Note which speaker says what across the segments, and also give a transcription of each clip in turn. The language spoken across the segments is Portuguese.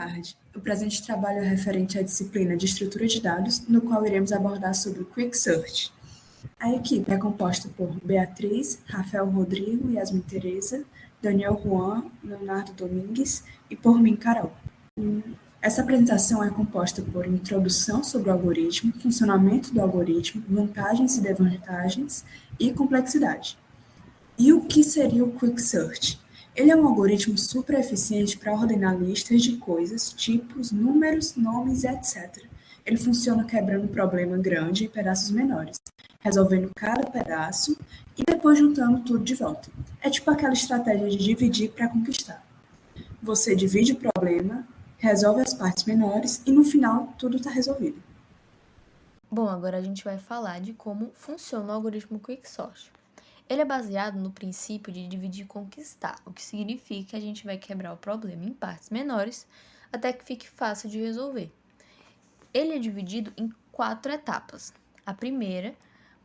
Speaker 1: tarde. O presente trabalho é referente à disciplina de estrutura de dados, no qual iremos abordar sobre o Quick Search. A equipe é composta por Beatriz, Rafael Rodrigo, Yasmin Tereza, Daniel Juan, Leonardo Domingues e por mim, Carol. Essa apresentação é composta por introdução sobre o algoritmo, funcionamento do algoritmo, vantagens e desvantagens e complexidade. E o que seria o Quick Search? Ele é um algoritmo super eficiente para ordenar listas de coisas, tipos, números, nomes, etc. Ele funciona quebrando um problema grande em pedaços menores, resolvendo cada pedaço e depois juntando tudo de volta. É tipo aquela estratégia de dividir para conquistar. Você divide o problema, resolve as partes menores e no final tudo está resolvido.
Speaker 2: Bom, agora a gente vai falar de como funciona o algoritmo Quicksort. Ele é baseado no princípio de dividir e conquistar, o que significa que a gente vai quebrar o problema em partes menores até que fique fácil de resolver. Ele é dividido em 4 etapas. A primeira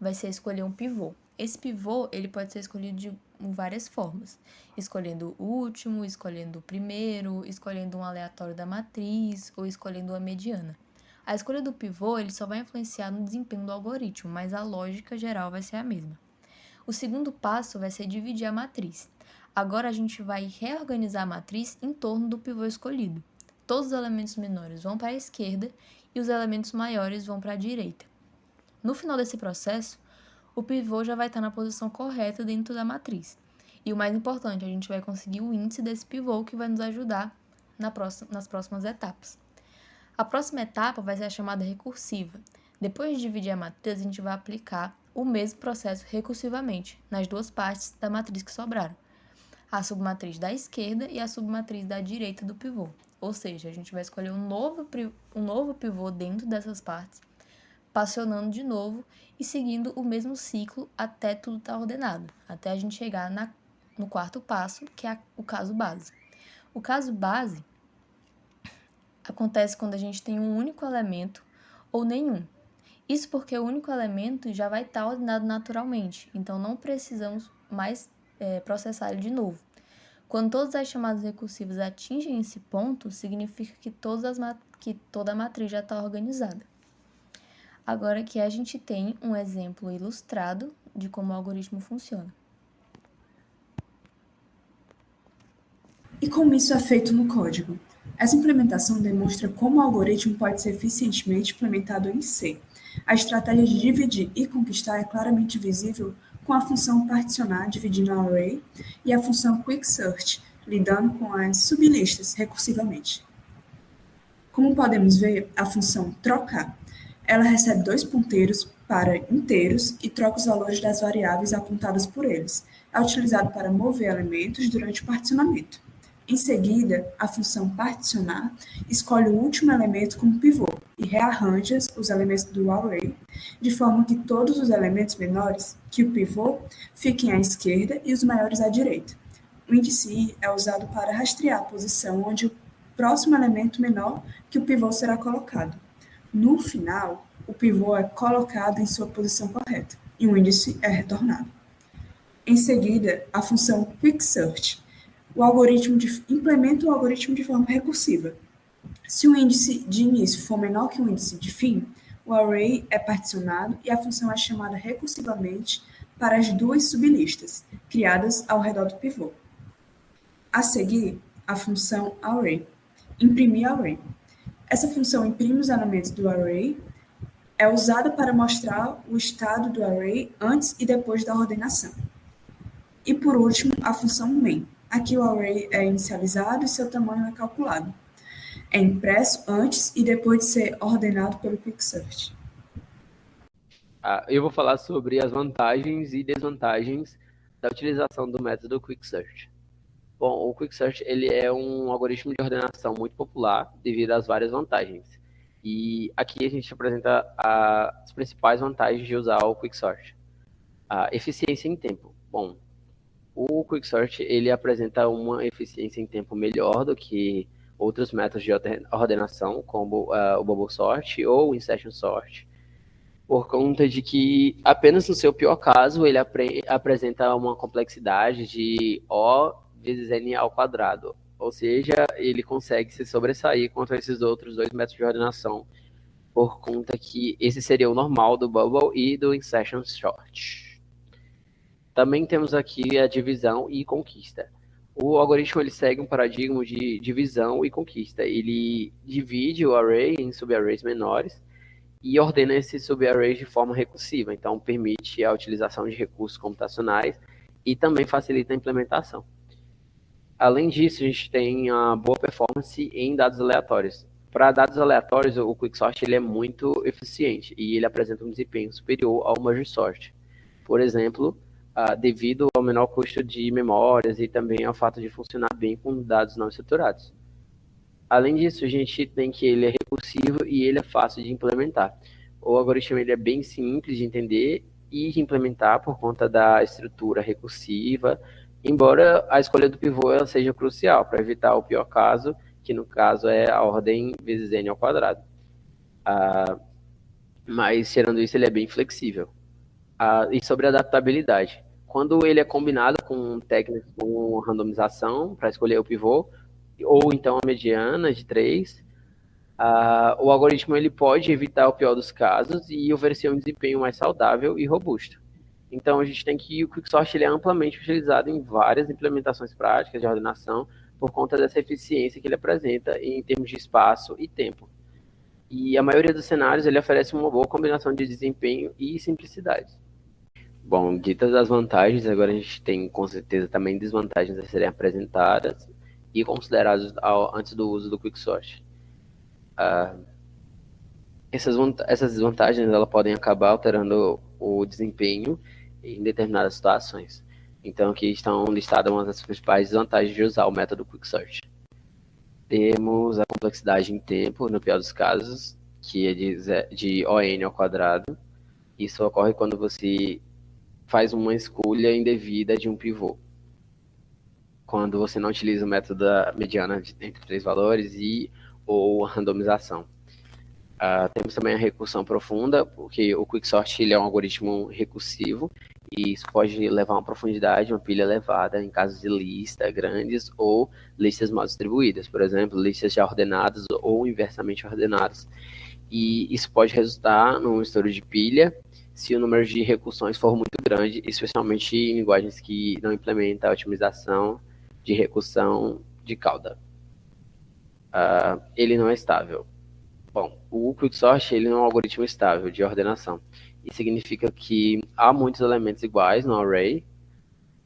Speaker 2: vai ser escolher um pivô. Esse pivô ele pode ser escolhido de várias formas, escolhendo o último, escolhendo o primeiro, escolhendo um aleatório da matriz ou escolhendo uma mediana. A escolha do pivô ele só vai influenciar no desempenho do algoritmo, mas a lógica geral vai ser a mesma. O segundo passo vai ser dividir a matriz. Agora a gente vai reorganizar a matriz em torno do pivô escolhido. Todos os elementos menores vão para a esquerda e os elementos maiores vão para a direita. No final desse processo, o pivô já vai estar na posição correta dentro da matriz. E o mais importante, a gente vai conseguir o índice desse pivô que vai nos ajudar nas próximas etapas. A próxima etapa vai ser a chamada recursiva. Depois de dividir a matriz, a gente vai aplicar o mesmo processo recursivamente nas duas partes da matriz que sobraram, a submatriz da esquerda e a submatriz da direita do pivô. Ou seja, a gente vai escolher um novo pivô dentro dessas partes, passionando de novo e seguindo o mesmo ciclo até tudo estar ordenado, até a gente chegar no quarto passo, que é o caso base. O caso base acontece quando a gente tem um único elemento ou nenhum. Isso porque o único elemento já vai estar ordenado naturalmente, então não precisamos mais processar ele de novo. Quando todas as chamadas recursivas atingem esse ponto, significa que toda a matriz já está organizada. Agora aqui a gente tem um exemplo ilustrado de como o algoritmo funciona.
Speaker 1: E como isso é feito no código? Essa implementação demonstra como o algoritmo pode ser eficientemente implementado em C. A estratégia de dividir e conquistar é claramente visível com a função particionar dividindo a array e a função quick search, lidando com as sublistas recursivamente. Como podemos ver, a função trocar, ela recebe 2 ponteiros para inteiros e troca os valores das variáveis apontadas por eles. É utilizado para mover elementos durante o particionamento. Em seguida, a função particionar escolhe o último elemento como pivô e rearranja os elementos do array de forma que todos os elementos menores que o pivô fiquem à esquerda e os maiores à direita. O índice i é usado para rastrear a posição onde o próximo elemento menor que o pivô será colocado. No final, o pivô é colocado em sua posição correta e o índice é retornado. Em seguida, a função quick search. O algoritmo implementa o algoritmo de forma recursiva. Se o índice de início for menor que o índice de fim, o array é particionado e a função é chamada recursivamente para as 2 sublistas, criadas ao redor do pivô. A seguir, a função array. Imprimir array. Essa função imprime os elementos do array, é usada para mostrar o estado do array antes e depois da ordenação. E por último, a função main. Aqui o array é inicializado e seu tamanho é calculado. É impresso antes e depois de ser ordenado pelo Quick Search.
Speaker 3: Eu vou falar sobre as vantagens e desvantagens da utilização do método Quick Search. Bom, o Quick Search ele é um algoritmo de ordenação muito popular devido às várias vantagens. E aqui a gente apresenta as principais vantagens de usar o Quick Search. A eficiência em tempo. Bom, o Quick Search ele apresenta uma eficiência em tempo melhor do que outros métodos de ordenação, como o Bubble Sort ou o Insertion Sort, por conta de que apenas no seu pior caso ele apresenta uma complexidade de O vezes N ao quadrado, Ou seja, ele consegue se sobressair contra esses outros dois métodos de ordenação, por conta que esse seria o normal do Bubble e do Insertion Sort. Também temos aqui a divisão e conquista. O algoritmo ele segue um paradigma de divisão e conquista. Ele divide o array em subarrays menores e ordena esses subarrays de forma recursiva. Então, permite a utilização de recursos computacionais e também facilita a implementação. Além disso, a gente tem a boa performance em dados aleatórios. Para dados aleatórios, o Quicksort ele é muito eficiente e ele apresenta um desempenho superior ao Merge Sort. Por exemplo, devido ao menor custo de memórias e também ao fato de funcionar bem com dados não estruturados. Além disso, a gente tem que ele é recursivo e ele é fácil de implementar. O algoritmo ele é bem simples de entender e de implementar por conta da estrutura recursiva, embora a escolha do pivô ela seja crucial para evitar o pior caso, que no caso é a ordem vezes n ao quadrado. Mas, tirando isso, ele é bem flexível. E sobre adaptabilidade. Quando ele é combinado com técnicas como randomização para escolher o pivô, ou então a mediana de 3, o algoritmo ele pode evitar o pior dos casos e oferecer um desempenho mais saudável e robusto. Então, a gente tem que o Quicksort ele é amplamente utilizado em várias implementações práticas de ordenação por conta dessa eficiência que ele apresenta em termos de espaço e tempo. E a maioria dos cenários ele oferece uma boa combinação de desempenho e simplicidade. Bom, ditas as vantagens, agora a gente tem com certeza também desvantagens a serem apresentadas e consideradas antes do uso do Quicksort. Essas desvantagens elas podem acabar alterando o desempenho em determinadas situações. Então, aqui estão listadas uma das principais desvantagens de usar o método Quicksort. Temos a complexidade em tempo, no pior dos casos, que é de ON ao quadrado. Isso ocorre quando você faz uma escolha indevida de um pivô. Quando você não utiliza o método da mediana entre 3 valores ou a randomização. Temos também a recursão profunda, porque o Quicksort ele é um algoritmo recursivo e isso pode levar a uma profundidade, uma pilha elevada em casos de lista grandes ou listas mal distribuídas, por exemplo, listas já ordenadas ou inversamente ordenadas. E isso pode resultar num estouro de pilha se o número de recursões for muito grande, especialmente em linguagens que não implementam a otimização de recursão de cauda. Ele não é estável. Bom, o Quicksort ele não é um algoritmo estável de ordenação. Isso significa que há muitos elementos iguais no array.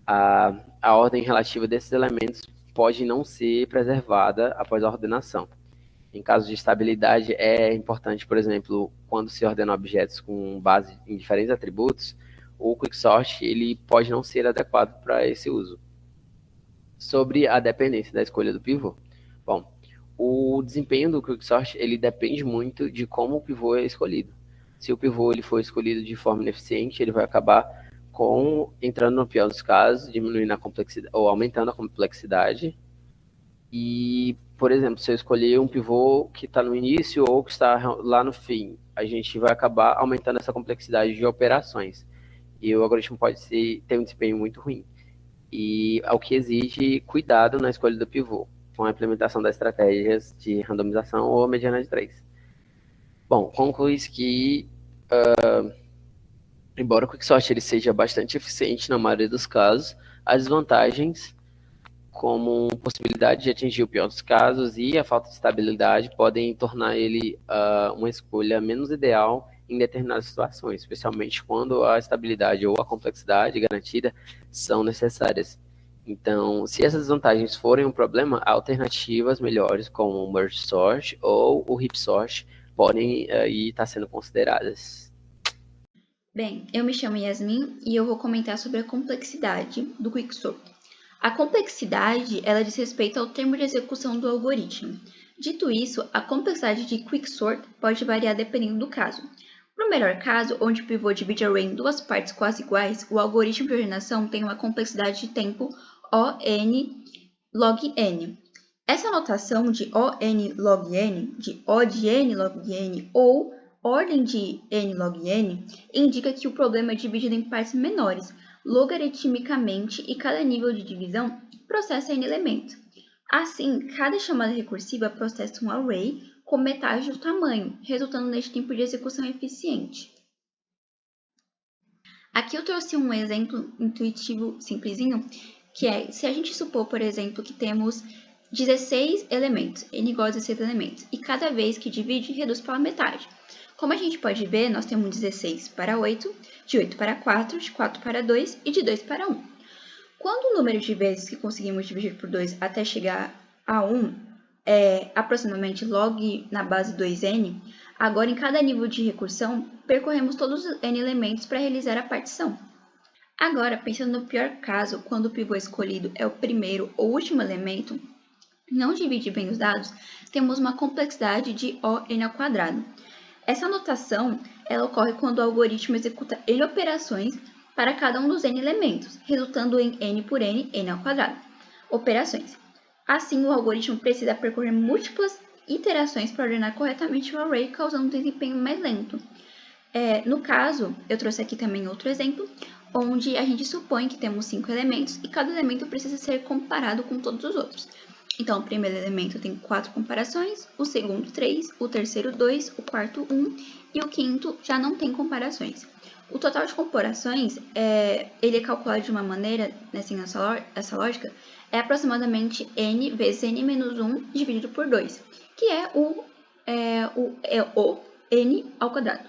Speaker 3: A ordem relativa desses elementos pode não ser preservada após a ordenação. Em caso de estabilidade, é importante, por exemplo, quando se ordena objetos com base em diferentes atributos, o Quicksort ele pode não ser adequado para esse uso. Sobre a dependência da escolha do pivô. Bom, o desempenho do Quicksort ele depende muito de como o pivô é escolhido. Se o pivô ele for escolhido de forma ineficiente, ele vai acabar entrando no pior dos casos, diminuindo a complexidade ou aumentando a complexidade. E, por exemplo, se eu escolher um pivô que está no início ou que está lá no fim, a gente vai acabar aumentando essa complexidade de operações. E o algoritmo pode ter um desempenho muito ruim. E o que exige cuidado na escolha do pivô, com a implementação das estratégias de randomização ou mediana de 3. Bom, conclui-se que, embora o Quicksort ele seja bastante eficiente na maioria dos casos, as desvantagens, como possibilidade de atingir o pior dos casos e a falta de estabilidade, podem tornar ele uma escolha menos ideal em determinadas situações, especialmente quando a estabilidade ou a complexidade garantida são necessárias. Então, se essas desvantagens forem um problema, alternativas melhores, como o Merge Sort ou o Heap Sort, podem estar sendo consideradas.
Speaker 4: Bem, eu me chamo Yasmin e eu vou comentar sobre a complexidade do Quicksort. A complexidade, ela diz respeito ao termo de execução do algoritmo. Dito isso, a complexidade de Quicksort pode variar dependendo do caso. No melhor caso, onde o pivô divide o array em duas partes quase iguais, o algoritmo de ordenação tem uma complexidade de tempo ON log n. Essa notação de ON log n, de O de n log n ou ordem de n log n, indica que o problema é dividido em partes menores, logaritmicamente, e cada nível de divisão processa n elementos. Assim, cada chamada recursiva processa um array com metade do tamanho, resultando neste tempo de execução eficiente. Aqui eu trouxe um exemplo intuitivo simplesinho, que é, se a gente supor, por exemplo, que temos 16 elementos, n igual a 16 elementos, e cada vez que divide, reduz pela metade. Como a gente pode ver, nós temos 16 para 8, de 8 para 4, de 4 para 2 e de 2 para 1. Quando o número de vezes que conseguimos dividir por 2 até chegar a 1 é aproximadamente log na base 2n, agora em cada nível de recursão, percorremos todos os n elementos para realizar a partição. Agora, pensando no pior caso, quando o pivô escolhido é o primeiro ou último elemento, não divide bem os dados, temos uma complexidade de O(n²). Essa notação ela ocorre quando o algoritmo executa n operações para cada um dos n elementos, resultando em n por n, n² operações. Assim, o algoritmo precisa percorrer múltiplas iterações para ordenar corretamente o array, causando um desempenho mais lento. No caso, eu trouxe aqui também outro exemplo, onde a gente supõe que temos 5 elementos e cada elemento precisa ser comparado com todos os outros. Então, o primeiro elemento tem 4 comparações, o segundo 3, o terceiro 2, o quarto 1 e o quinto já não tem comparações. O total de comparações, ele é calculado de uma maneira, assim, nessa lógica, é aproximadamente n vezes n menos 1 dividido por 2, que é o n².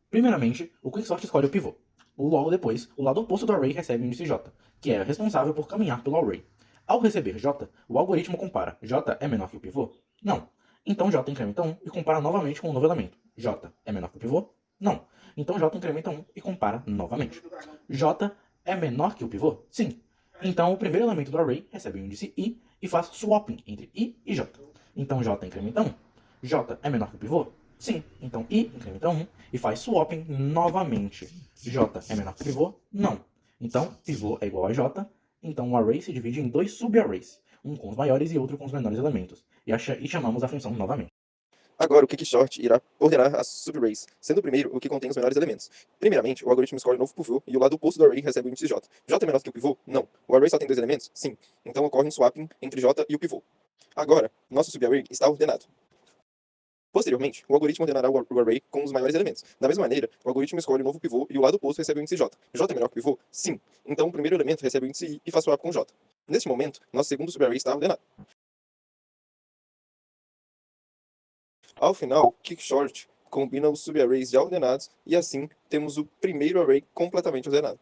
Speaker 5: Primeiramente, o quicksort escolhe o pivô. Logo depois, o lado oposto do array recebe o índice j, que é responsável por caminhar pelo array. Ao receber j, o algoritmo compara j é menor que o pivô? Não. Então j incrementa 1 e compara novamente com o novo elemento. J é menor que o pivô? Não. Então j incrementa 1 e compara novamente. J é menor que o pivô? Sim. Então o primeiro elemento do array recebe o índice i e faz swapping entre i e j. Então j incrementa 1. J é menor que o pivô? Sim. Então i incrementa 1 e faz swapping novamente. J é menor que o pivô? Não. Então pivô é igual a j. Então o array se divide em dois subarrays, um com os maiores e outro com os menores elementos. E chamamos a função novamente.
Speaker 6: Agora, o quicksort irá ordenar as subarrays, sendo o primeiro o que contém os menores elementos. Primeiramente, o algoritmo escolhe um novo pivô e o lado oposto do array recebe o índice j. J é menor que o pivô? Não. O array só tem 2 elementos? Sim. Então ocorre um swapping entre j e o pivô. Agora, nosso subarray está ordenado. Posteriormente, o algoritmo ordenará o array com os maiores elementos. Da mesma maneira, o algoritmo escolhe um novo pivô e o lado oposto recebe o índice j. J é menor que o pivô? Sim. Então o primeiro elemento recebe o índice i e faz swap com j. Neste momento, nosso segundo subarray está ordenado. Ao final, quicksort combina os subarrays já ordenados e assim temos o primeiro array completamente ordenado.